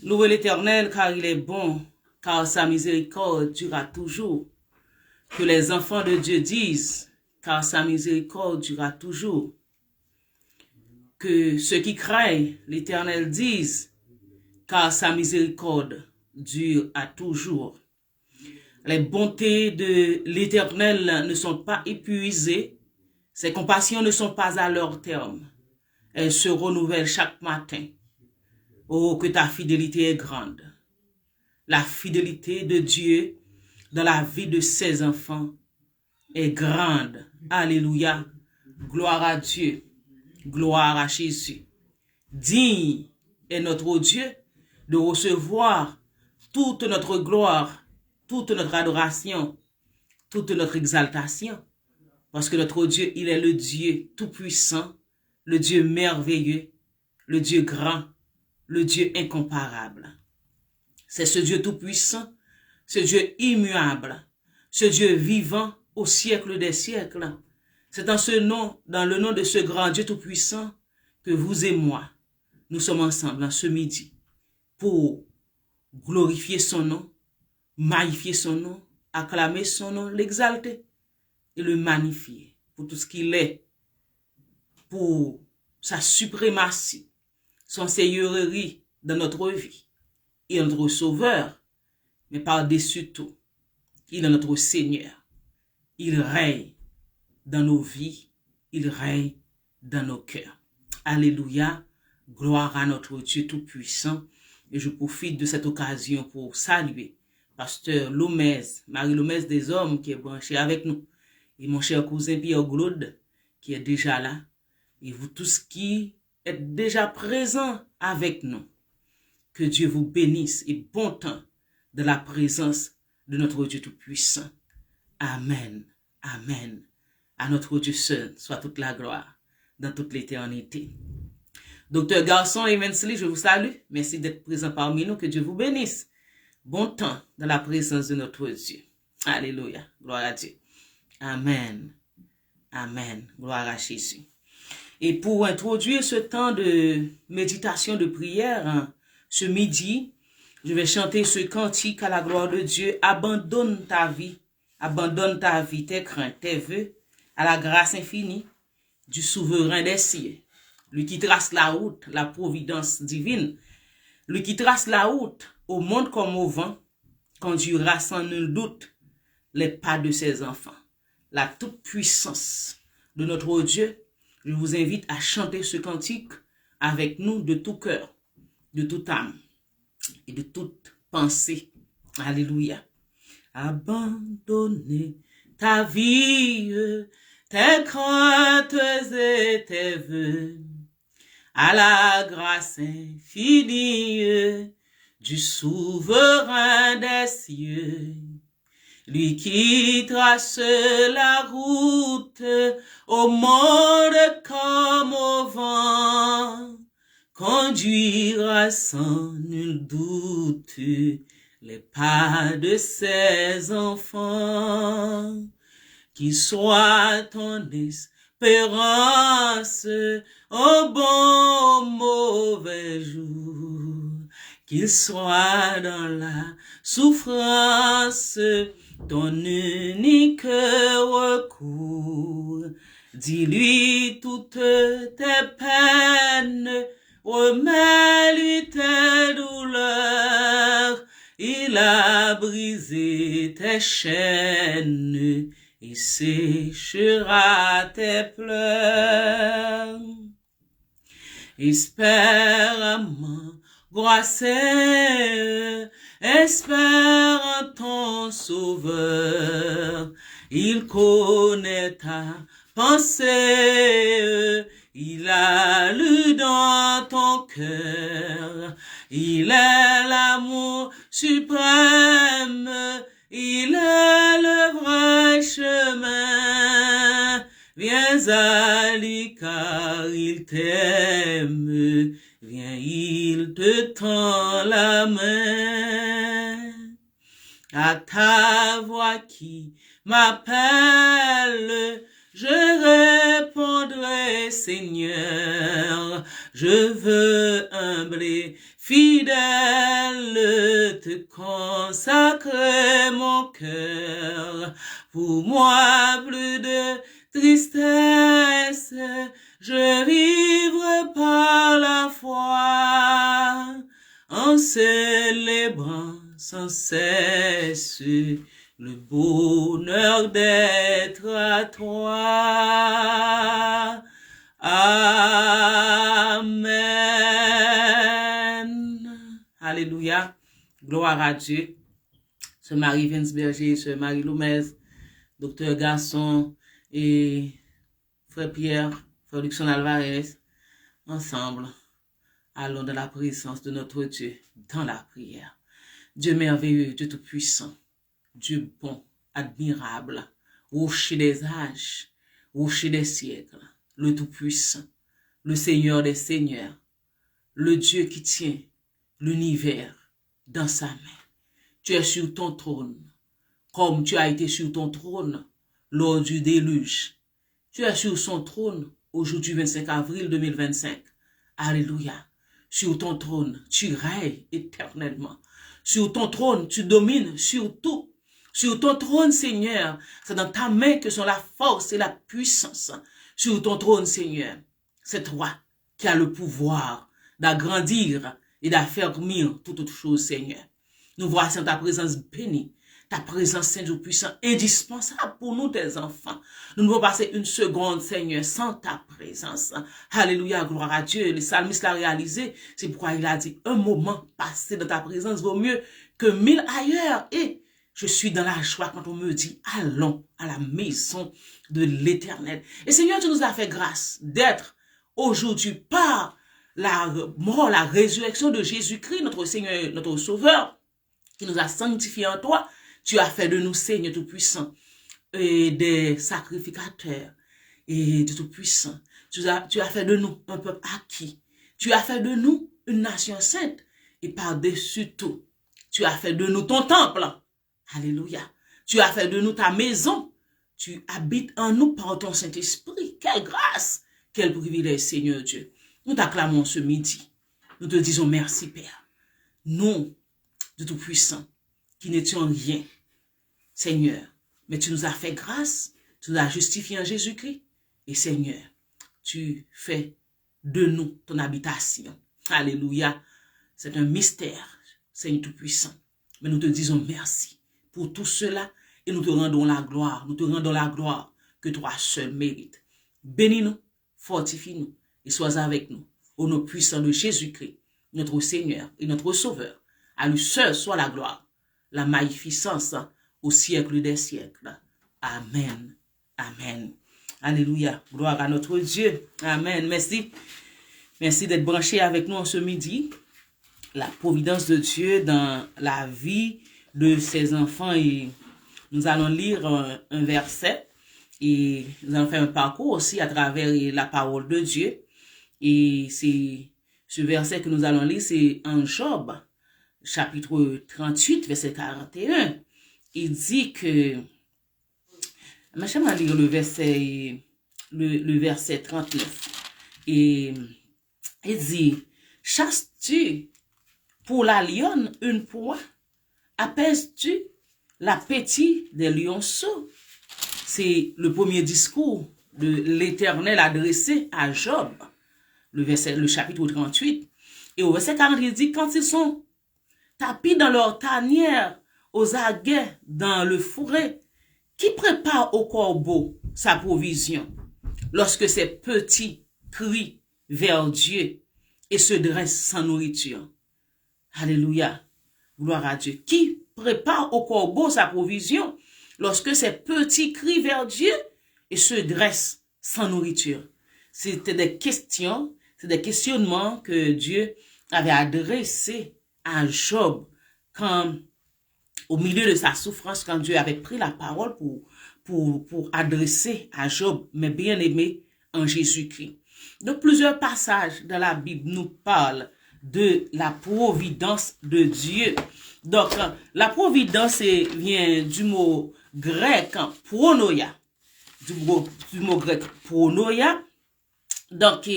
Louez l'Éternel car il est bon, car sa miséricorde durera toujours. Que les enfants de Dieu disent, car sa miséricorde durera toujours. Que ceux qui craignent l'Éternel disent, car sa miséricorde dure à toujours. Les bontés de l'Éternel ne sont pas épuisées, ses compassions ne sont pas à leur terme. Elles se renouvellent chaque matin. Oh, que ta fidélité est grande. La fidélité de Dieu dans la vie de ses enfants est grande. Alléluia. Gloire à Dieu. Gloire à Jésus. Digne est notre Dieu de recevoir toute notre gloire, toute notre adoration, toute notre exaltation. Parce que notre Dieu, il est le Dieu tout-puissant, le Dieu merveilleux, le Dieu grand, le Dieu incomparable. C'est ce Dieu tout-puissant, ce Dieu immuable, ce Dieu vivant au siècle des siècles. C'est dans le nom de ce grand Dieu tout-puissant que vous et moi, nous sommes ensemble en ce midi pour glorifier son nom, magnifier son nom, acclamer son nom, l'exalter et le magnifier pour tout ce qu'il est, pour sa suprématie, son seigneurie dans notre vie. Il est notre sauveur, mais par-dessus tout, il est notre Seigneur. Il règne dans nos vies, il règne dans nos cœurs. Alléluia, gloire à notre Dieu tout-puissant. Et je profite de cette occasion pour saluer Pasteur Lomez, Marie Lomez des Hommes qui est branché avec nous. Et mon cher cousin Pierre Glaude qui est déjà là. Et vous tous qui êtes déjà présents avec nous. Que Dieu vous bénisse et bon temps de la présence de notre Dieu tout-puissant. Amen. Amen. À notre Dieu seul soit toute la gloire dans toute l'éternité. Docteur Garçon et Mensley, je vous salue. Merci d'être présent parmi nous. Que Dieu vous bénisse. Bon temps dans la présence de notre Dieu. Alléluia. Gloire à Dieu. Amen. Amen. Gloire à Jésus. Et pour introduire ce temps de méditation, de prière, ce midi, je vais chanter ce cantique à la gloire de Dieu. Abandonne ta vie, tes craintes, tes vœux, à la grâce infinie du souverain des cieux. Lui qui trace la route, la providence divine, lui qui trace la route au monde comme au vent, conduira sans nul doute les pas de ses enfants. La toute-puissance de notre Dieu, je vous invite à chanter ce cantique avec nous de tout cœur, de toute âme et de toute pensée. Alléluia. Abandonner ta vie, tes craintes et tes vœux, à la grâce infinie du souverain des cieux. Lui qui trace la route au monde comme au vent, conduira sans nul doute les pas de ses enfants. Qu'il soit ton espérance au bon au mauvais jour, qu'il soit dans la souffrance ton unique recours. Dis-lui toutes tes peines, remets-lui tes douleurs. Il a brisé tes chaînes et séchera tes pleurs. Espère à m'angoisser, espère en ton sauveur. Il connaît ta pensée, il a lu dans ton cœur. Il est l'amour suprême, il est le vrai chemin. Viens à lui car il t'aime, viens, il te tend la main. À ta voix qui m'appelle, je répondrai, Seigneur, Je veux humble et fidèle te consacrer mon cœur. Pour moi, plus de tristesse, je vivrai par la foi, en célébrant sans cesse le bonheur d'être à toi. Amen. Alléluia. Gloire à Dieu. Ce Marie Vinsberger, ce Marie Loumez, Docteur Gasson et Frère Pierre, Frère Luxon Alvarez, ensemble, allons dans la présence de notre Dieu, dans la prière. Dieu merveilleux, Dieu tout-puissant, Dieu bon, admirable, rocher des âges, rocher des siècles, le tout-puissant, le Seigneur des seigneurs, le Dieu qui tient l'univers dans sa main. Tu es sur ton trône, comme tu as été sur ton trône lors du déluge. Tu es sur son trône aujourd'hui 25 avril 2025. Alléluia. Sur ton trône, tu règnes éternellement. Sur ton trône, tu domines sur tout. Sur ton trône, Seigneur, c'est dans ta main que sont la force et la puissance. Sur ton trône, Seigneur, c'est toi qui as le pouvoir d'agrandir et d'affermir toutes choses, Seigneur. Nous voici en ta présence bénie. Ta présence, Saint-Dieu puissant, indispensable pour nous, tes enfants. Nous ne pouvons passer une seconde, Seigneur, sans ta présence. Alléluia, gloire à Dieu. Le psalmiste l'a réalisé. C'est pourquoi il a dit, un moment passé dans ta présence vaut mieux que 1000 ailleurs. Et je suis dans la joie quand on me dit, allons à la maison de l'Éternel. Et Seigneur, tu nous as fait grâce d'être aujourd'hui par la mort, la résurrection de Jésus-Christ, notre Seigneur, notre Sauveur, qui nous a sanctifiés en toi. Tu as fait de nous, Seigneur Tout-Puissant, et des sacrificateurs et de Tout-Puissant. Tu as fait de nous un peuple acquis. Tu as fait de nous une nation sainte. Et par-dessus tout, tu as fait de nous ton temple. Alléluia. Tu as fait de nous ta maison. Tu habites en nous par ton Saint-Esprit. Quelle grâce, quel privilège, Seigneur Dieu. Nous t'acclamons ce midi. Nous te disons merci, Père. Nous, de Tout-Puissant, qui n'étions rien, Seigneur, mais tu nous as fait grâce, tu nous as justifiés en Jésus-Christ, et Seigneur, tu fais de nous ton habitation. Alléluia, c'est un mystère, Seigneur Tout-Puissant, mais nous te disons merci pour tout cela, et nous te rendons la gloire que toi seul mérites. Bénis-nous, fortifie-nous, et sois avec nous, au nom puissant de Jésus-Christ, notre Seigneur et notre Sauveur. À lui seul soit la gloire, la magnificence au siècle des siècles. Amen. Amen. Alléluia. Gloire à notre Dieu. Amen. Merci. Merci d'être branché avec nous en ce midi. La providence de Dieu dans la vie de ses enfants. Et nous allons lire un verset. Et nous allons faire un parcours aussi à travers la parole de Dieu. Et c'est ce verset que nous allons lire, c'est en Job, chapitre 38, verset 41. Il dit que, j'aimerais lire le verset 39. Et il dit, chasses-tu pour la lionne une proie? Apaises-tu l'appétit des lionceaux? C'est le premier discours de l'Éternel adressé à Job, le chapitre 38. Et au verset 40, il dit, quand ils sont tapis dans leur tanière, aux aguets dans le fourré, qui prépare au corbeau sa provision, lorsque ses petits crient vers Dieu et se dressent sans nourriture. Alléluia. Gloire à Dieu. Qui prépare au corbeau sa provision, lorsque ses petits crient vers Dieu et se dressent sans nourriture. C'était des questions, c'est des questionnements que Dieu avait adressés à Job quand, au milieu de sa souffrance, quand Dieu avait pris la parole pour adresser à Job, mais bien aimé en Jésus-Christ. Donc, plusieurs passages dans la Bible nous parlent de la providence de Dieu. Donc, la providence vient du mot grec pronoia. Du mot grec pronoia. Donc,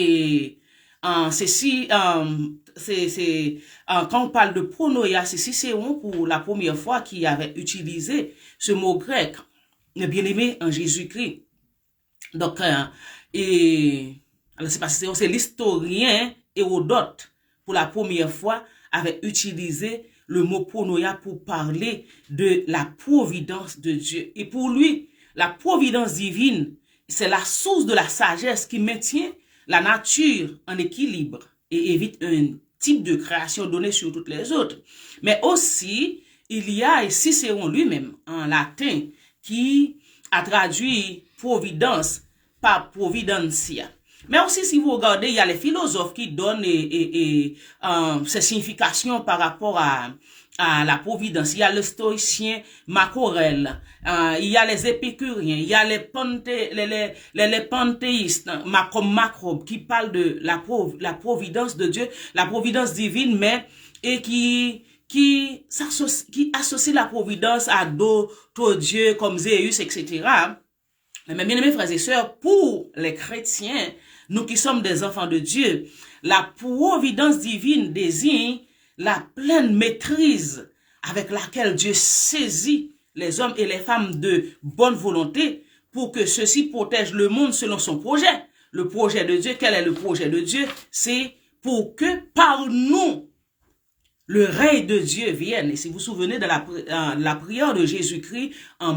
Quand on parle de pronoia, c'est Cicéron pour la première fois qui avait utilisé ce mot grec, le bien-aimé en Jésus-Christ. Donc, alors c'est pas Cicéron, c'est l'historien Hérodote pour la première fois avait utilisé le mot pronoia pour parler de la providence de Dieu. Et pour lui, la providence divine, c'est la source de la sagesse qui maintient la nature en équilibre et évite un type de création donné sur toutes les autres. Mais aussi, il y a Cicéron lui-même en latin qui a traduit providence par providentia. Mais aussi, si vous regardez, il y a les philosophes qui donnent ces significations par rapport à la providence. Il y a le stoïcien Marc Aurèle, il y a les épicuriens, il y a les panthéistes, comme Macrobe, qui parlent de la providence de Dieu, la providence divine, mais et qui associe la providence à d'autres dieux comme Zéus, etc. Mais bien aimés frères et sœurs, pour les chrétiens, nous qui sommes des enfants de Dieu, la providence divine désigne la pleine maîtrise avec laquelle Dieu saisit les hommes et les femmes de bonne volonté pour que ceux-ci protègent le monde selon son projet. Le projet de Dieu, quel est le projet de Dieu? C'est pour que par nous, le règne de Dieu vienne. Et si vous vous souvenez de la prière de Jésus-Christ en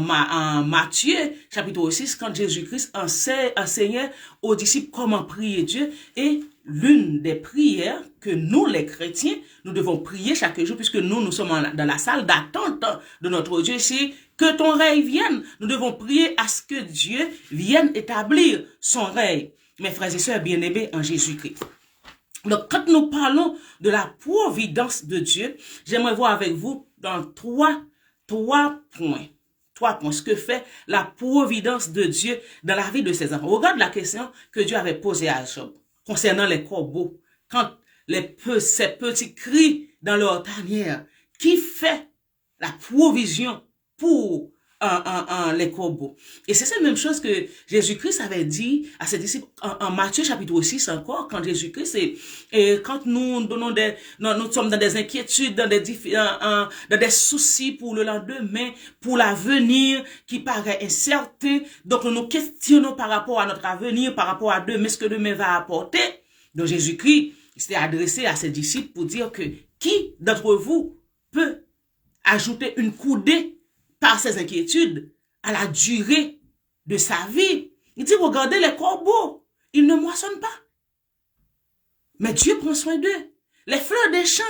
Matthieu, chapitre 6, quand Jésus-Christ enseignait aux disciples comment prier Dieu, et l'une des prières que nous, les chrétiens, nous devons prier chaque jour, puisque nous sommes dans la salle d'attente de notre Dieu, c'est que ton règne vienne. Nous devons prier à ce que Dieu vienne établir son règne. Mes frères et sœurs bien-aimés en Jésus-Christ. Donc, quand nous parlons de la providence de Dieu, j'aimerais voir avec vous dans trois points. 3 points. Ce que fait la providence de Dieu dans la vie de ses enfants. Regarde la question que Dieu avait posée à Job concernant les corbeaux. Quand ces petits crient dans leur tanière, qui fait la provision pour les corbeaux. Et c'est cette même chose que Jésus-Christ avait dit à ses disciples en Matthieu chapitre 6 encore, quand Jésus-Christ, et quand nous sommes dans des inquiétudes, dans des soucis pour le lendemain, pour l'avenir qui paraît incertain, donc nous nous questionnons par rapport à notre avenir, par rapport à demain, ce que demain va apporter. Donc Jésus-Christ s'était adressé à ses disciples pour dire que qui d'entre vous peut ajouter une coudée par ses inquiétudes à la durée de sa vie. Il dit, regardez les corbeaux, ils ne moissonnent pas. Mais Dieu prend soin d'eux. Les fleurs des champs,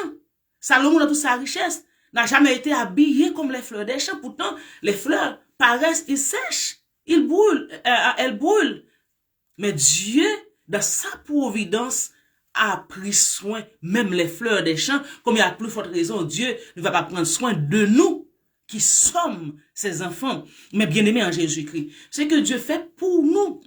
Salomon dans toute sa richesse, n'a jamais été habillé comme les fleurs des champs. Pourtant, les fleurs paraissent, ils sèchent, ils brûlent, elles brûlent. Mais Dieu, dans sa providence, a pris soin, même les fleurs des champs, comme il y a plus forte raison, Dieu ne va pas prendre soin de nous, qui sommes ses enfants, mais bien-aimés en Jésus-Christ. C'est que Dieu fait pour nous,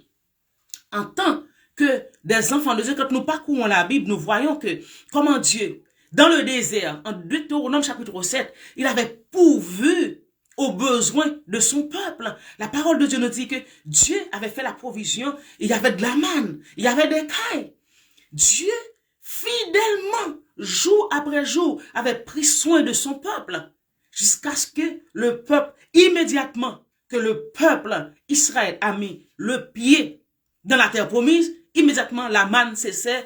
en tant que des enfants de Dieu. Quand nous parcourons la Bible, nous voyons que comment Dieu, dans le désert, en Deutéronome chapitre 7, il avait pourvu aux besoins de son peuple. La parole de Dieu nous dit que Dieu avait fait la provision, il y avait de la manne, il y avait des cailles. Dieu, fidèlement, jour après jour, avait pris soin de son peuple. Jusqu'à ce que le peuple, immédiatement que le peuple Israël a mis le pied dans la terre promise, immédiatement la manne cessait,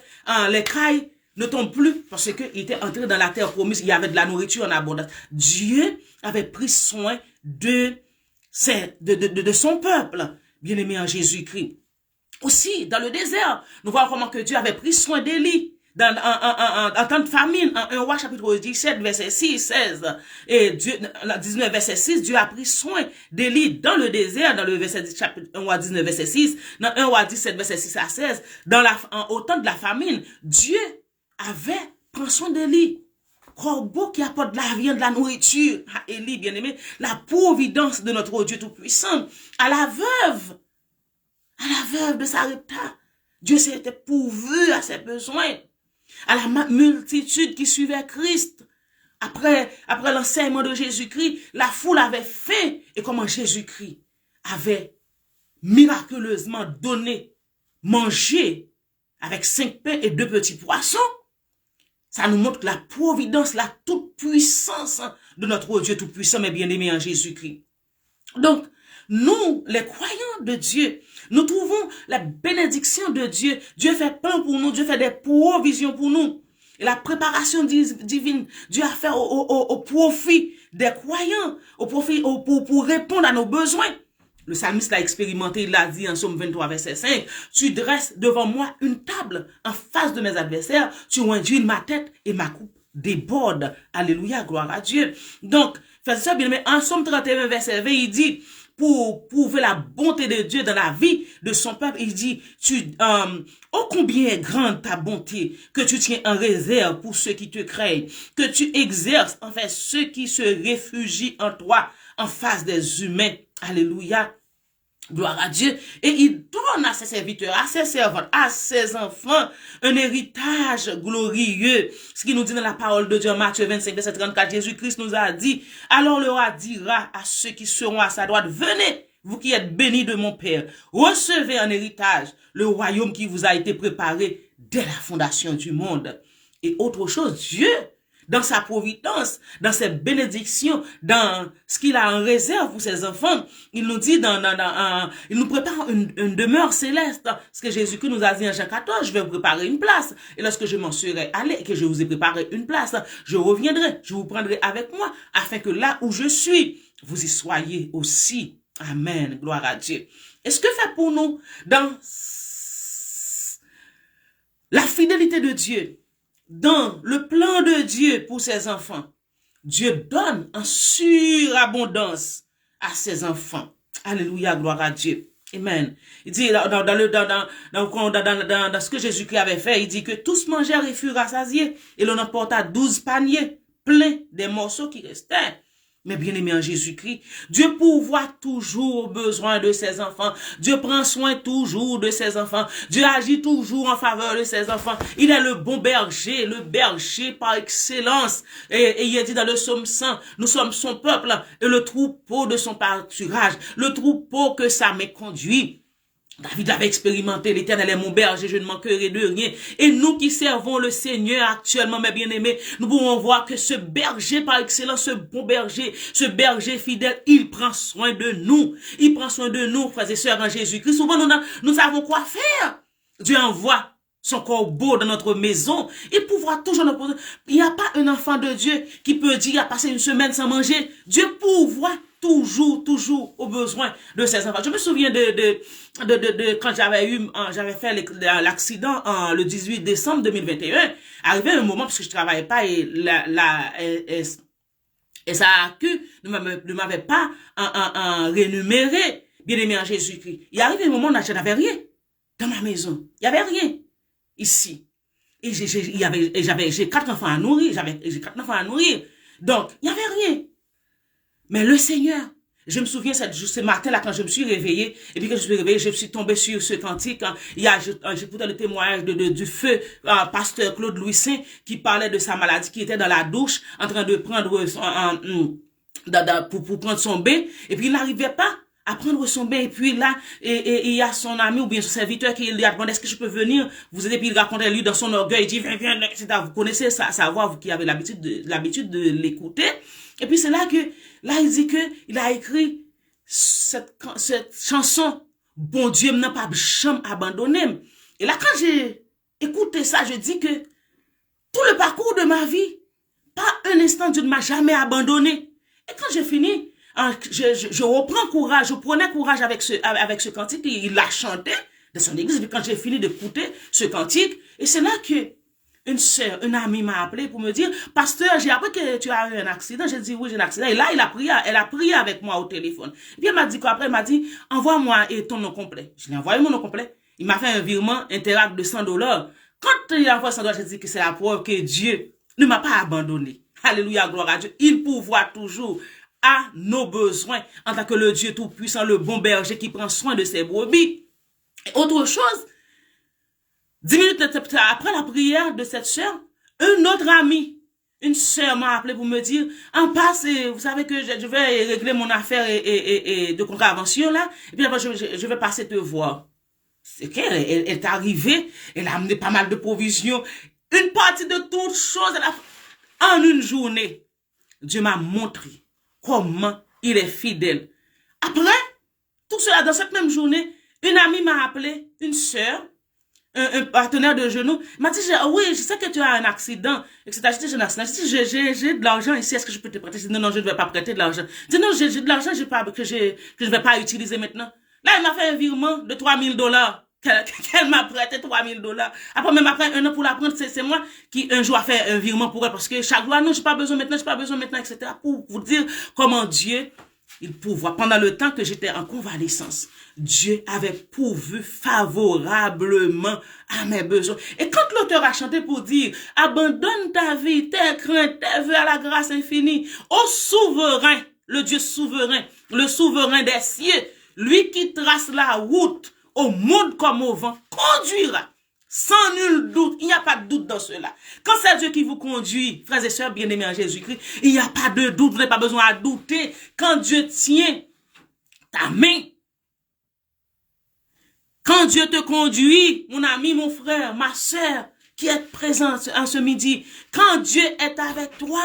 les cailles ne tombent plus parce qu'il était entré dans la terre promise, il y avait de la nourriture en abondance. Dieu avait pris soin de son peuple, bien-aimé en Jésus-Christ. Aussi, dans le désert, nous voyons comment que Dieu avait pris soin d'Élie. En temps de famine, en 1 roi chapitre 17, verset 6, 16, et 19, verset 6, Dieu a pris soin d'Élie dans le désert, dans le verset chapitre 1 roi 19, verset 6, dans 1 roi 17, verset 6 à 16, au temps de la famine, Dieu avait pris soin d'Élie. Corbeau qui apporte de la viande, de la nourriture à Élie, bien aimé, la providence de notre Dieu Tout-Puissant, à la veuve de Sarepta, Dieu s'était pourvu à ses besoins. À la multitude qui suivait Christ. Après l'enseignement de Jésus-Christ, la foule avait faim. Et comment Jésus-Christ avait miraculeusement donné, mangé avec 5 pains et 2 petits poissons. Ça nous montre la providence, la toute-puissance de notre Dieu tout-puissant, mais bien-aimé en Jésus-Christ. Donc, nous, les croyants de Dieu, nous trouvons la bénédiction de Dieu. Dieu fait plein pour nous, Dieu fait des provisions pour nous. Et la préparation divine, Dieu a fait au profit des croyants, au profit pour répondre à nos besoins. Le psalmiste l'a expérimenté, il l'a dit en Psaume 23, verset 5. Tu dresses devant moi une table en face de mes adversaires. Tu induis ma tête et ma coupe déborde. Alléluia, gloire à Dieu. Donc, faites ça bien, mais en Psaume 31, verset 20, il dit, pour prouver la bonté de Dieu dans la vie de son peuple, il dit, oh combien est grande ta bonté, que tu tiens en réserve pour ceux qui te craignent, que tu exerces envers ceux qui se réfugient en toi, en face des humains. Alléluia. Gloire à Dieu. Et il donne à ses serviteurs, à ses servantes, à ses enfants, un héritage glorieux. Ce qui nous dit dans la parole de Dieu, Matthieu 25, verset 34, Jésus-Christ nous a dit, alors le roi dira à ceux qui seront à sa droite, venez, vous qui êtes bénis de mon Père, recevez en héritage le royaume qui vous a été préparé dès la fondation du monde. Et autre chose, Dieu, dans sa providence, dans ses bénédictions, dans ce qu'il a en réserve pour ses enfants, il nous dit il nous prépare une demeure céleste. Ce que Jésus-Christ nous a dit en Jean 14, je vais vous préparer une place. Et lorsque je m'en serai allé et que je vous ai préparé une place, je reviendrai, je vous prendrai avec moi, afin que là où je suis, vous y soyez aussi. Amen. Gloire à Dieu. Et ce que fait pour nous dans la fidélité de Dieu, dans le plan de Dieu pour ses enfants, Dieu donne en surabondance à ses enfants. Alléluia, gloire à Dieu. Amen. Il dit dans ce que Jésus-Christ avait fait, il dit que tous mangèrent et furent rassasiés, et l'on emporta 12 paniers pleins des morceaux qui restaient. Mais bien aimé en Jésus-Christ, Dieu pourvoit toujours aux besoins de ses enfants. Dieu prend soin toujours de ses enfants. Dieu agit toujours en faveur de ses enfants. Il est le bon berger, le berger par excellence. Et il est dit dans le psaume 100, nous sommes son peuple et le troupeau de son pâturage, le troupeau que sa main conduit. David avait expérimenté, l'Éternel est mon berger, je ne manquerai de rien. Et nous qui servons le Seigneur actuellement, mes bien-aimés, nous pouvons voir que ce berger par excellence, ce bon berger, ce berger fidèle, il prend soin de nous. Il prend soin de nous, frères et sœurs en Jésus-Christ. Souvent, nous savons quoi faire. Dieu envoie son corbeau dans notre maison. Il pourra toujours nous poser. Il n'y a pas un enfant de Dieu qui peut dire, il a passé une semaine sans manger. Dieu pourvoit toujours aux besoins de ses enfants. Je me souviens de quand j'avais fait l'accident le 18 décembre 2021. Arrivé un moment, parce que je travaillais pas et la SAQ ne m'avait pas rémunéré, bien aimé en Jésus-Christ. Il arrivé un moment où je n'avais rien dans ma maison. Il y avait rien ici. Et j'ai 4 enfants à nourrir. J'ai 4 enfants à nourrir. Donc, il n'y avait rien. Mais le Seigneur, je me souviens ce matin-là quand je me suis réveillée, et puis quand je me suis réveillée, je suis tombée sur ce cantique. J'ai écouté le témoignage du feu pasteur Claude Louis Saint qui parlait de sa maladie, qui était dans la douche, en train de prendre pour prendre son bain, et puis il n'arrivait pas à prendre son bain, et puis là, et il y a son ami ou bien son serviteur qui lui a demandé, est-ce que je peux venir vous aider, puis il racontait lui dans son orgueil, il dit, viens, etc. Vous connaissez sa voix, vous qui avez l'habitude de l'écouter. Et puis c'est là il dit que il a écrit cette chanson, bon Dieu n'a pas jamais abandonné. Et là quand j'ai écouté ça, je dis que tout le parcours de ma vie, pas un instant Dieu ne m'a jamais abandonné. Et quand j'ai fini, je reprends courage, je prenais courage avec ce cantique, il l'a chanté de son église. Et quand j'ai fini d'écouter ce cantique, et c'est là que une sœur, une amie m'a appelé pour me dire, pasteur, j'ai appris que tu as eu un accident. J'ai dit, oui, j'ai un accident. Et là, elle a prié avec moi au téléphone. Et puis elle m'a dit quoi après? Elle m'a dit, envoie-moi ton nom complet. Je lui ai envoyé mon nom complet. Il m'a fait un virement Interact de $100. Quand il a envoyé $100, j'ai dit que c'est la preuve que Dieu ne m'a pas abandonné. Alléluia, gloire à Dieu. Il pourvoit toujours à nos besoins en tant que le Dieu tout-puissant, le bon berger qui prend soin de ses brebis. Et autre chose, 10 minutes après la prière de cette sœur, un autre ami, une sœur m'a appelé pour me dire, en passe, vous savez que je vais régler mon affaire de contravention là, et puis après je vais passer te voir. C'est qu'elle est arrivée, elle a amené pas mal de provisions. Une partie de toutes choses, en une journée, Dieu m'a montré comment il est fidèle. Après, tout cela, dans cette même journée, une amie m'a appelé, une sœur, un partenaire de genou, m'a dit, oui, je sais que tu as un accident, etc. J'ai un accident. Je dis, j'ai de l'argent ici, est-ce que je peux te prêter? Je dis, non, je ne vais pas prêter de l'argent. Je dis, non, j'ai de l'argent que je ne vais pas utiliser maintenant. Là, elle m'a fait un virement de $3,000. Qu'elle m'a prêté $3,000. Après un an pour la prendre, c'est moi qui un jour a fait un virement pour elle parce que chaque fois, non, j'ai pas besoin maintenant, etc. Pour vous dire comment Dieu, il pourvoit. Pendant le temps que j'étais en convalescence, Dieu avait pourvu favorablement à mes besoins. Et quand l'auteur a chanté pour dire, abandonne ta vie, tes craintes, tes vœux à la grâce infinie, au souverain, le Dieu souverain, le souverain des cieux, lui qui trace la route au monde comme au vent, conduira. Sans nul doute, il n'y a pas de doute dans cela. Quand c'est Dieu qui vous conduit, frères et sœurs bien-aimés en Jésus-Christ, il n'y a pas de doute, vous n'avez pas besoin à douter. Quand Dieu tient ta main, quand Dieu te conduit, mon ami, mon frère, ma sœur, qui est présent en ce midi, quand Dieu est avec toi,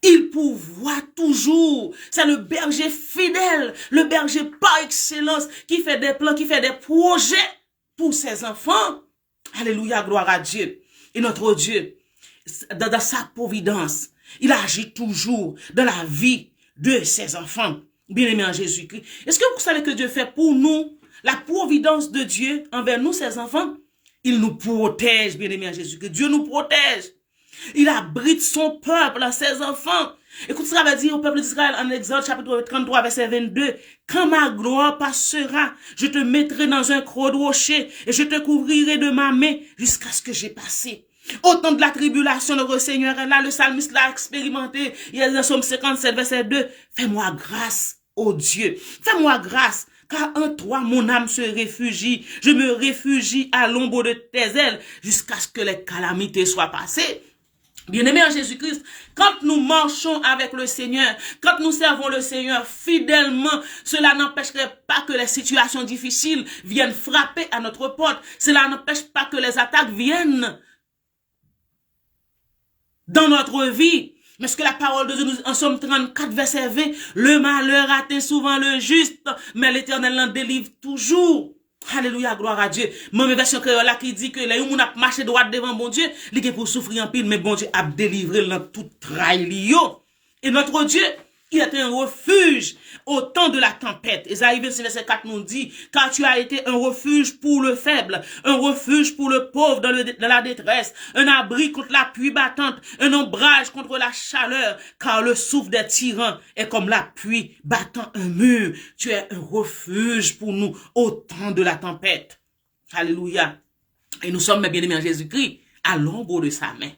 il pourvoit toujours. C'est le berger fidèle, le berger par excellence, qui fait des plans, qui fait des projets pour ses enfants. Alléluia, gloire à Dieu. Et notre Dieu, dans sa providence, il agit toujours dans la vie de ses enfants. Bien-aimés en Jésus-Christ. Est-ce que vous savez que Dieu fait pour nous la providence de Dieu envers nous, ses enfants? Il nous protège, bien-aimés en Jésus-Christ. Dieu nous protège. Il abrite son peuple, ses enfants. Écoute ce qu'il va dire au peuple d'Israël en Exode chapitre 33 verset 22. Quand ma gloire passera, je te mettrai dans un creux de rocher et je te couvrirai de ma main jusqu'à ce que j'ai passé. Au temps de la tribulation, notre Seigneur est là, le psalmiste l'a expérimenté. Il y a dans Somme 57 verset 2. Fais-moi grâce, ô Dieu. Fais-moi grâce. Car en toi, mon âme se réfugie. Je me réfugie à l'ombre de tes ailes jusqu'à ce que les calamités soient passées. Bien-aimés en Jésus-Christ, quand nous marchons avec le Seigneur, quand nous servons le Seigneur fidèlement, cela n'empêcherait pas que les situations difficiles viennent frapper à notre porte. Cela n'empêche pas que les attaques viennent dans notre vie. Mais ce que la parole de Dieu nous dit en Somme 34, verset 20, le malheur atteint souvent le juste, mais l'Éternel l'en délivre toujours. Alléluia, gloire à Dieu. Même version créole là qui dit que les gens ont marché droit devant bon Dieu, ils ont pour souffrir en pile, mais bon Dieu a délivré dans tout trahi. Et notre Dieu, il est un refuge au temps de la tempête. Ésaïe 26, verset 4 nous dit, car tu as été un refuge pour le faible, un refuge pour le pauvre dans la détresse, un abri contre la pluie battante, un ombrage contre la chaleur, car le souffle des tyrans est comme la pluie battant un mur. Tu es un refuge pour nous au temps de la tempête. Alléluia. Et nous sommes, mes bien-aimés en Jésus-Christ, à l'ombre de sa main.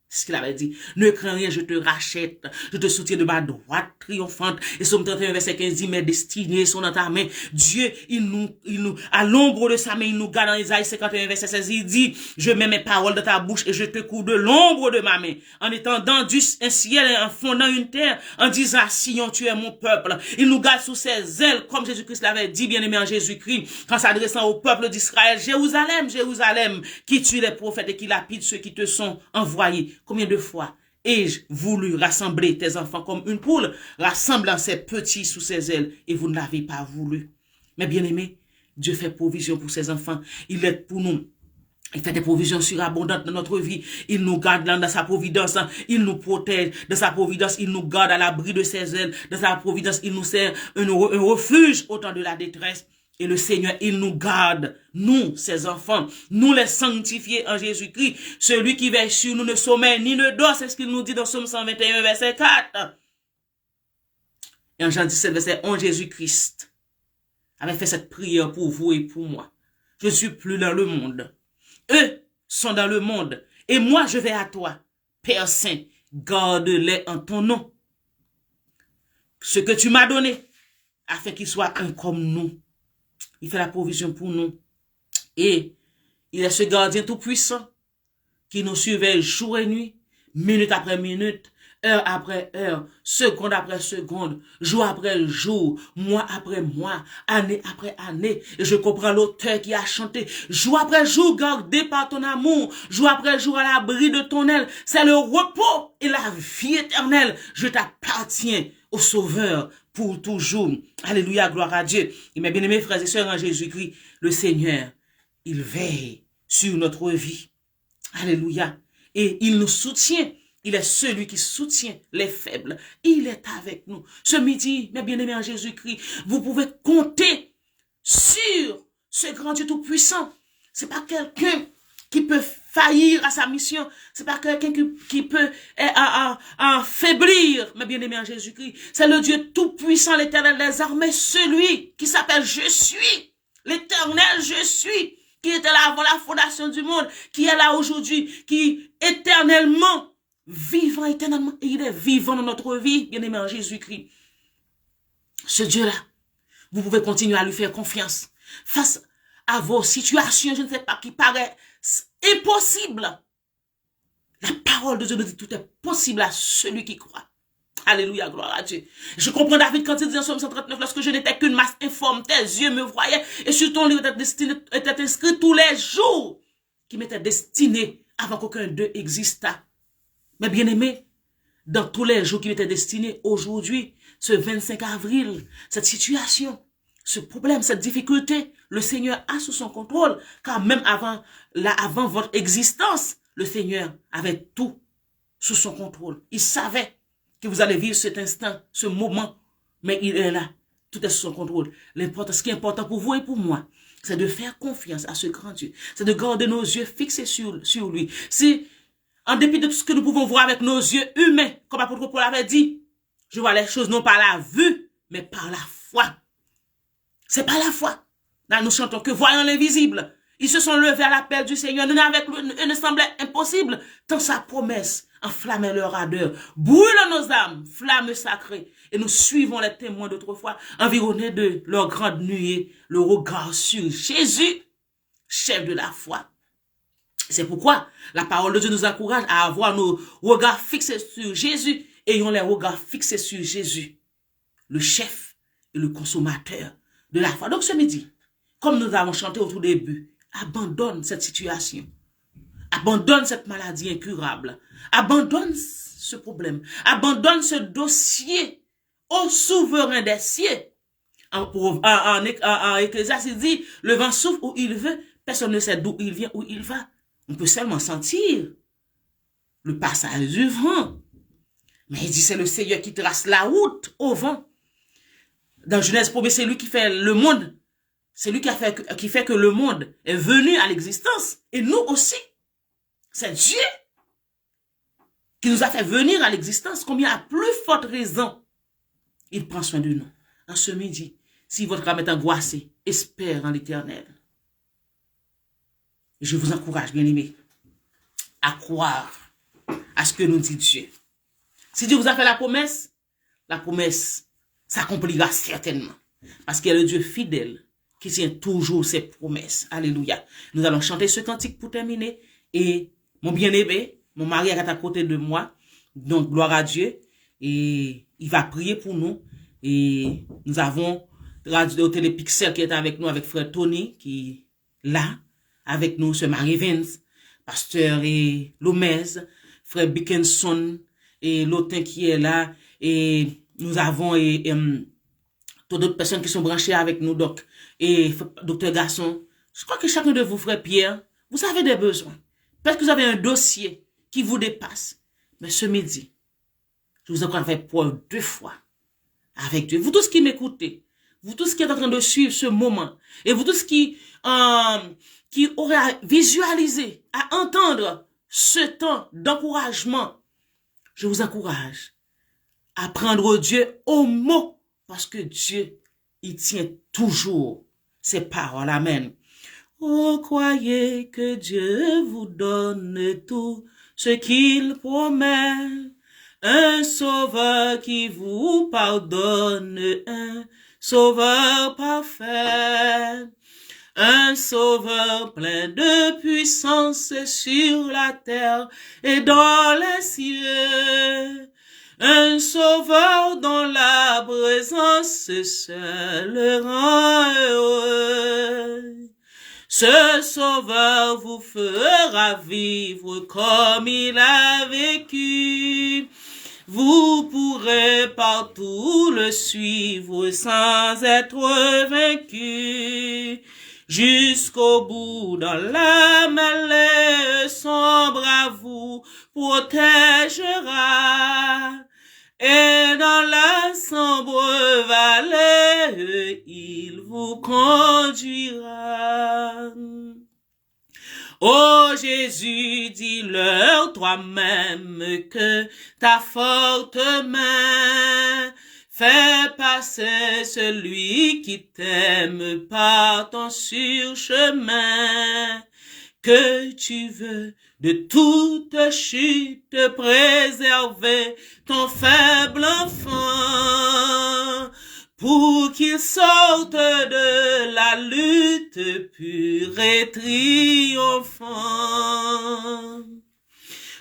C'est ce qu'il avait dit. Ne crains rien, je te rachète. Je te soutiens de ma droite triomphante. Et Somme 31, verset 15 dit, mes destinées sont dans ta main. Dieu, à l'ombre de sa main, il nous garde. Dans Isaïe 51, verset 16, il dit, je mets mes paroles dans ta bouche et je te couvre de l'ombre de ma main. En étendant un ciel et en fondant une terre, en disant, Sion, tu es mon peuple. Il nous garde sous ses ailes, comme Jésus-Christ l'avait dit, bien-aimé en Jésus-Christ, en s'adressant au peuple d'Israël. Jérusalem, Jérusalem, qui tue les prophètes et qui lapide ceux qui te sont envoyés. Combien de fois ai-je voulu rassembler tes enfants comme une poule, rassemblant ses petits sous ses ailes, et vous ne l'avez pas voulu. Mais bien aimé, Dieu fait provision pour ses enfants. Il est pour nous. Il fait des provisions surabondantes dans notre vie. Il nous garde dans sa providence. Il nous protège dans sa providence. Il nous garde à l'abri de ses ailes. Dans sa providence, il nous sert un refuge au temps de la détresse. Et le Seigneur, il nous garde, nous, ses enfants, nous les sanctifiés en Jésus-Christ. Celui qui veille sur nous ne sommeille ni ne dort, c'est ce qu'il nous dit dans Somme 121, verset 4. Et en Jean 17, verset 11, Jésus-Christ avait fait cette prière pour vous et pour moi. Je ne suis plus dans le monde. Eux sont dans le monde. Et moi, je vais à toi. Père Saint, garde-les en ton nom. Ce que tu m'as donné, afin qu'ils soient un comme nous. Il fait la provision pour nous. Et il est ce gardien tout puissant qui nous surveille jour et nuit, minute après minute, heure après heure, seconde après seconde, jour après jour, mois après mois, année après année. Et je comprends l'auteur qui a chanté, jour après jour, gardé par ton amour, jour après jour à l'abri de ton aile. C'est le repos et la vie éternelle. Je t'appartiens au Sauveur pour toujours. Alléluia, gloire à Dieu. Et mes bien-aimés frères et sœurs en Jésus-Christ, le Seigneur, il veille sur notre vie. Alléluia. Et il nous soutient. Il est celui qui soutient les faibles. Il est avec nous. Ce midi, mes bien-aimés en Jésus-Christ, vous pouvez compter sur ce grand Dieu tout-puissant. C'est pas quelqu'un qui peut faillir à sa mission. C'est pas quelqu'un qui peut faiblir, mes bien-aimés en Jésus-Christ. C'est le Dieu tout-puissant, l'Éternel des armées, celui qui s'appelle Je suis. L'Éternel, Je suis, qui était là avant la fondation du monde, qui est là aujourd'hui, qui éternellement, vivant éternellement, et il est vivant dans notre vie, bien-aimé en Jésus-Christ. Ce Dieu-là, vous pouvez continuer à lui faire confiance face à vos situations, je ne sais pas, qui paraît impossible. La parole de Dieu nous dit tout est possible à celui qui croit. Alléluia, gloire à Dieu. Je comprends David quand il dit en Somme 139, lorsque je n'étais qu'une masse informe, tes yeux me voyaient, et sur ton livre était inscrit tous les jours qui m'étaient destinés avant qu'aucun d'eux existât. Mais bien aimé, dans tous les jours qui m'étaient destinés, aujourd'hui, ce 25 avril, cette situation, ce problème, cette difficulté, le Seigneur a sous son contrôle, car même avant votre existence, le Seigneur avait tout sous son contrôle. Il savait que vous allez vivre cet instant, ce moment, mais il est là. Tout est sous son contrôle. Ce qui est important pour vous et pour moi, c'est de faire confiance à ce grand Dieu. C'est de garder nos yeux fixés sur lui. Si, en dépit de tout ce que nous pouvons voir avec nos yeux humains, comme l'apôtre Paul avait dit, je vois les choses non par la vue, mais par la foi. C'est par la foi. Là, nous chantons que voyant l'invisible, ils se sont levés à l'appel du Seigneur. Nous avec lui, il ne semblait impossible, tant sa promesse enflammait leur ardeur. Brûle nos âmes, flamme sacrée. Et nous suivons les témoins d'autrefois, environnés de leur grande nuée, le regard sur Jésus, chef de la foi. C'est pourquoi la parole de Dieu nous encourage à avoir nos regards fixés sur Jésus. Ayons les regards fixés sur Jésus, le chef et le consommateur de la foi. Donc ce midi, comme nous avons chanté au tout début, abandonne cette situation. Abandonne cette maladie incurable. Abandonne ce problème. Abandonne ce dossier au souverain des cieux. En Ecclésiaste, il dit, le vent souffle où il veut, personne ne sait d'où il vient, où il va. On peut seulement sentir le passage du vent. Mais il dit, c'est le Seigneur qui trace la route au vent. Dans Genèse 1, c'est lui qui fait le monde. C'est lui qui fait que le monde est venu à l'existence. Et nous aussi. C'est Dieu qui nous a fait venir à l'existence. Combien à plus forte raison, il prend soin de nous. En ce midi, si votre âme est angoissée, espère en l'Éternel. Je vous encourage, bien-aimés, à croire à ce que nous dit Dieu. Si Dieu vous a fait la promesse s'accomplira certainement. Parce qu'il est le Dieu fidèle qui tient toujours ses promesses. Alléluia. Nous allons chanter ce cantique pour terminer. Et mon bien-aimé, mon mari est à côté de moi. Donc, gloire à Dieu. Et il va prier pour nous. Et nous avons Radio Télépixel qui est avec nous, avec frère Tony, qui est là, avec nous, ce Marie Vince, pasteur et Lomez, frère Bickenson, et l'autre qui est là. Et nous avons toutes d'autres personnes qui sont branchées avec nous, donc, et docteur Garçon. Je crois que chacun de vous, frère Pierre, vous avez des besoins. Parce que vous avez un dossier qui vous dépasse. Mais ce midi, je vous encourage à faire preuve 2 fois avec Dieu. Vous tous qui m'écoutez, vous tous qui êtes en train de suivre ce moment, et vous tous qui aurez à visualiser, à entendre ce temps d'encouragement, je vous encourage à prendre Dieu au mot, parce que Dieu, il tient toujours ses paroles. Amen. Oh, croyez que Dieu vous donne tout ce qu'il promet. Un sauveur qui vous pardonne, un sauveur parfait. Un sauveur plein de puissance sur la terre et dans les cieux. présence seule le rend heureux. Ce Sauveur vous fera vivre comme il a vécu. Vous pourrez partout le suivre sans être vaincu. Jusqu'au bout dans la mêlée, son bras vous protégera. Et dans la sombre vallée, il vous conduira. Ô Jésus, dis-leur toi-même que ta forte main fait passer celui qui t'aime par ton surchemin. Que tu veux de toute chute préserver ton faible enfant, pour qu'il sorte de la lutte pure et triomphant.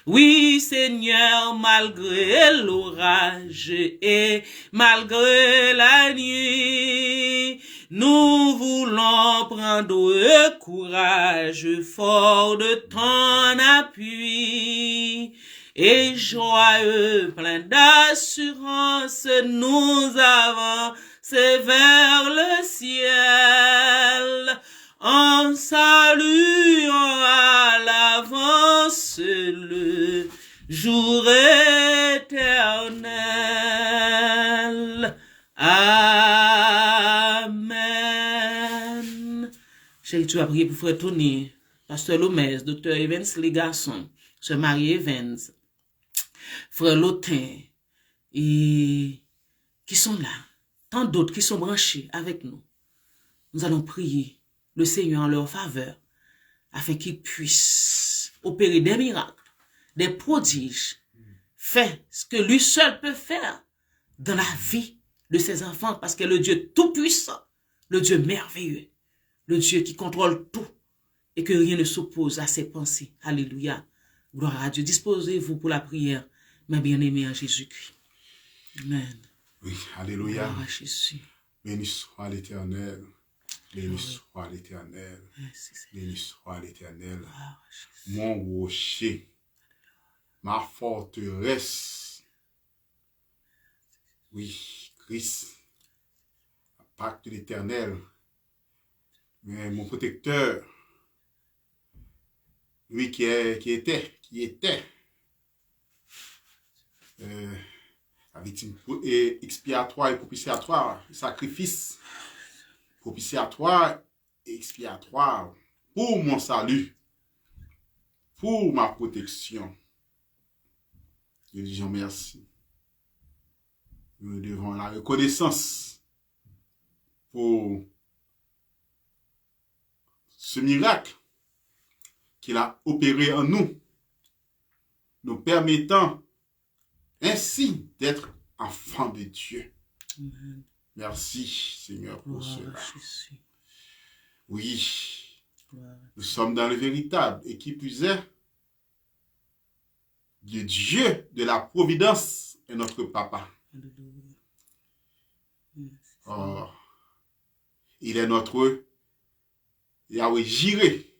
Oui, Seigneur, malgré l'orage et malgré la nuit, nous voulons prendre courage fort de ton appui. Et joyeux, plein d'assurance, nous avançons vers le ciel, en saluant à l'avance le jour éternel. Amen. Chérie, tu as prié pour Frère Tony, Pasteur Lomez, Docteur Evans, les garçons, Sœur Marie Evans, Frère Lotin, et qui sont là, tant d'autres qui sont branchés avec nous. Nous allons prier le Seigneur en leur faveur, afin qu'il puisse opérer des miracles, des prodiges, faire ce que lui seul peut faire dans la vie de ses enfants, parce que le Dieu tout-puissant, le Dieu merveilleux, le Dieu qui contrôle tout, et que rien ne s'oppose à ses pensées. Alléluia. Gloire à Dieu. Disposez-vous pour la prière, mes bien-aimés en Jésus-Christ. Amen. Oui, alléluia. Gloire à Jésus. Béni soit l'Éternel. Béni soit l'Éternel. Béni soit l'Éternel. Mon rocher, ma forteresse. Oui, Christ, pacte de l'Éternel. Mais mon protecteur, lui qui était la victime expiatoire et propitiatoire, sacrifice propitiatoire et expiatoire pour mon salut, pour ma protection. Nous disons merci. Nous devons la reconnaissance pour ce miracle qu'il a opéré en nous, nous permettant ainsi d'être enfants de Dieu. Amen. Merci, Seigneur, pour Gloire cela. à Jésus. Oui, Gloire. nous sommes dans le véritable et qui plus est, le Dieu de la providence est notre papa. Alléluia. Oh, il est notre Yahweh Jireh,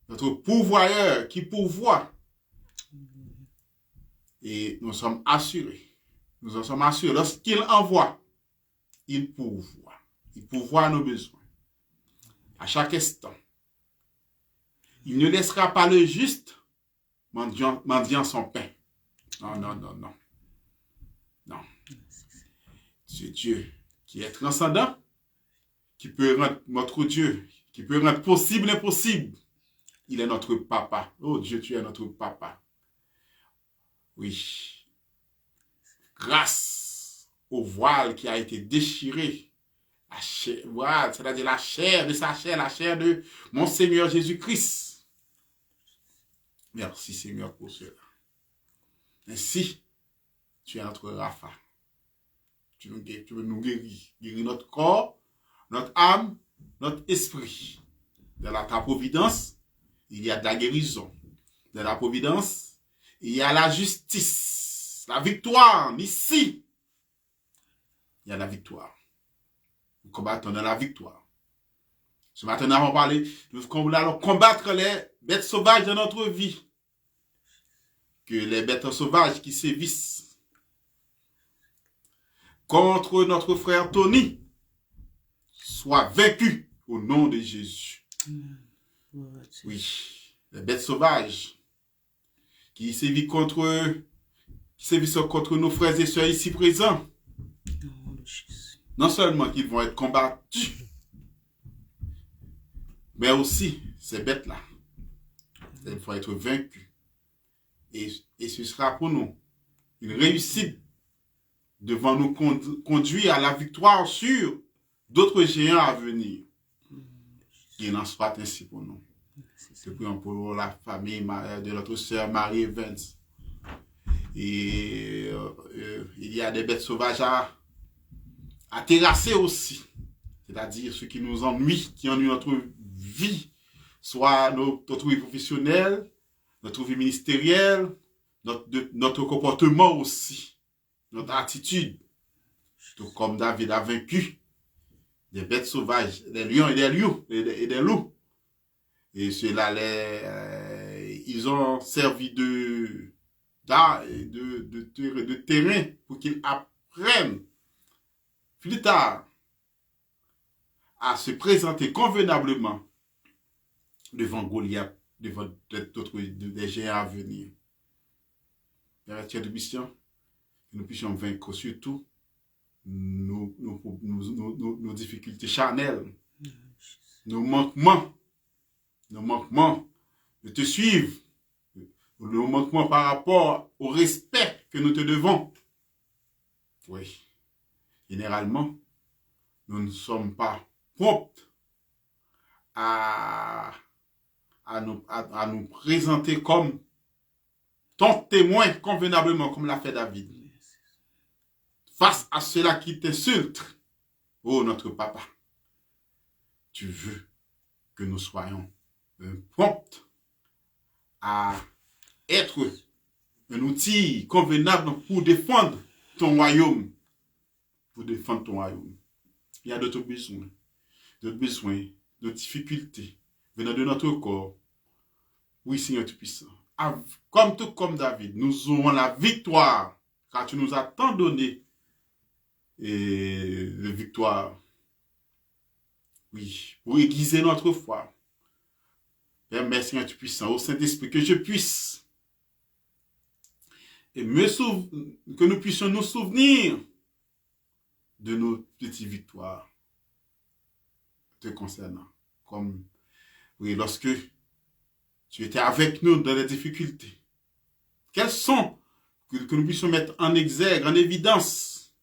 notre pourvoyeur qui pourvoit. Et nous sommes assurés. Nous en sommes assurés. Lorsqu'il envoie, il pourvoit. Il pourvoit à nos besoins. À chaque instant. Il ne laissera pas le juste mendiant son pain. Non, non, non, non. Non. C'est Dieu qui est transcendant, qui peut rendre notre Dieu, qui peut rendre possible l'impossible. Il est notre papa. Oh Dieu, tu es notre papa. Oui. Grâce au voile qui a été déchiré, la chair, voilà, c'est-à-dire la chair de sa chair, la chair de mon Seigneur Jésus-Christ. Merci Seigneur pour cela. Ainsi, tu es notre Rapha. Tu veux nous guérir. Guérir notre corps, notre âme, notre esprit. Dans ta providence, il y a de la guérison. Dans la providence, il y a la justice, la victoire, ici. il y a la victoire. Nous combattons dans la victoire. Ce matin, nous avons parlé, nous allons combattre les bêtes sauvages de notre vie. Que les bêtes sauvages qui sévissent contre notre frère Tony soient vaincus au nom de Jésus. Oui, les bêtes sauvages qui sévissent contre nos frères et sœurs ici présents. Non seulement qu'ils vont être combattus, mais aussi ces bêtes-là, elles vont être vaincues. Et ce sera pour nous une réussite devant nous conduire à la victoire sur d'autres géants à venir. Qu'il en soit ainsi pour nous. Nous prions pour la famille de notre sœur Marie Evans. Et il y a des bêtes sauvages à terrasser aussi. C'est-à-dire ceux qui nous ennuient, qui ennuient notre vie, soit notre vie professionnelle, notre vie ministérielle, notre comportement aussi, notre attitude. Tout comme David a vaincu des bêtes sauvages, des lions et des loups. Et ceux-là, ils ont servi de terrain pour qu'ils apprennent plus tard à se présenter convenablement devant Goliath, devant d'autres des géants à venir. Père de mission, que nous puissions vaincre surtout nos difficultés charnelles, nos manquements de te suivre, nos manquements par rapport au respect que nous te devons. Oui, généralement, nous ne sommes pas prompts à nous présenter comme ton témoin convenablement, comme l'a fait David. Face à ceux-là qui t'insultent, oh notre papa, tu veux que nous soyons prompts à être un outil convenable pour défendre ton royaume. Pour défendre ton royaume. Il y a d'autres besoins, de difficultés venant de notre corps. Oui, Seigneur Tout-Puissant. Tout comme David, nous aurons la victoire, car tu nous as tant donné de victoire. Oui, pour aiguiser notre foi. Permets, Seigneur Tout-Puissant, au Saint-Esprit, que je puisse que nous puissions nous souvenir de nos petites victoires te concernant. Comme, oui, lorsque tu étais avec nous dans les difficultés. Quelles sont, que nous puissions mettre en exergue, en évidence,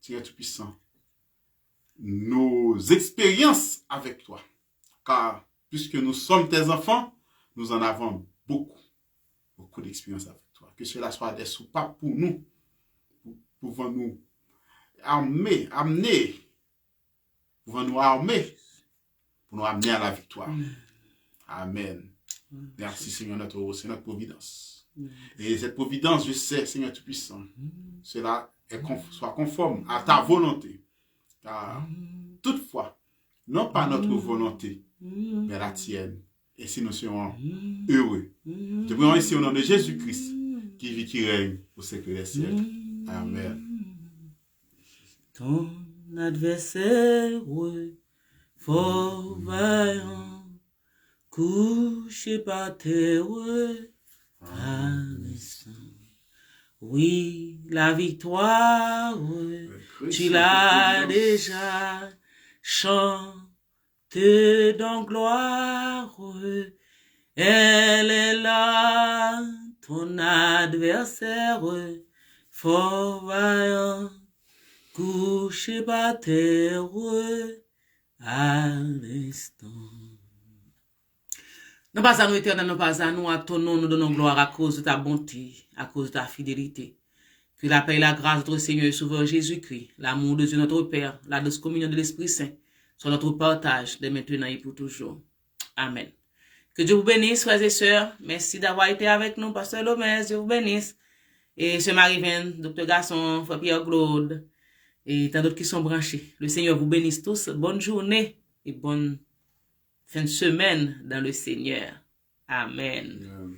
Seigneur Tout-Puissant, nos expériences avec toi. Car, puisque nous sommes tes enfants, nous en avons beaucoup d'expériences avec toi. Que cela soit des soupapes pour nous, pouvant nous amener, pour nous amener à la victoire. Amen. Merci Seigneur c'est notre providence. Et cette providence, je sais, Seigneur Tout-Puissant, cela soit conforme à ta volonté. Car toutefois, non pas notre volonté, mais la tienne. Et si nous serons heureux. Te prions ici au nom de Jésus-Christ, qui vit, qui règne au siècle des siècles. Amen. Ton adversaire, fort vaillant, couché par terre, à l'instant. Oui, la victoire, tu l'as déjà, chante dans gloire, elle est là, ton adversaire, fort vaillant, couché par terre, à l'instant. Nous pas à nous éternel, nous pas à nous, à ton nom, nous donnons gloire à cause de ta bonté, à cause de ta fidélité. Que la paix et la grâce de notre Seigneur et Sauveur Jésus-Christ, l'amour de Dieu notre Père, la douce communion de l'Esprit Saint, soit notre partage dès maintenant et pour toujours. Amen. Que Dieu vous bénisse, frères et sœurs. Merci d'avoir été avec nous, Pasteur Lomez. Dieu vous bénisse. Et ce Marie-Ven, Dr. Gasson, Frère Pierre Claude, et tant d'autres qui sont branchés. Le Seigneur vous bénisse tous. Bonne journée et bonne fin de semaine dans le Seigneur. Amen. Amen.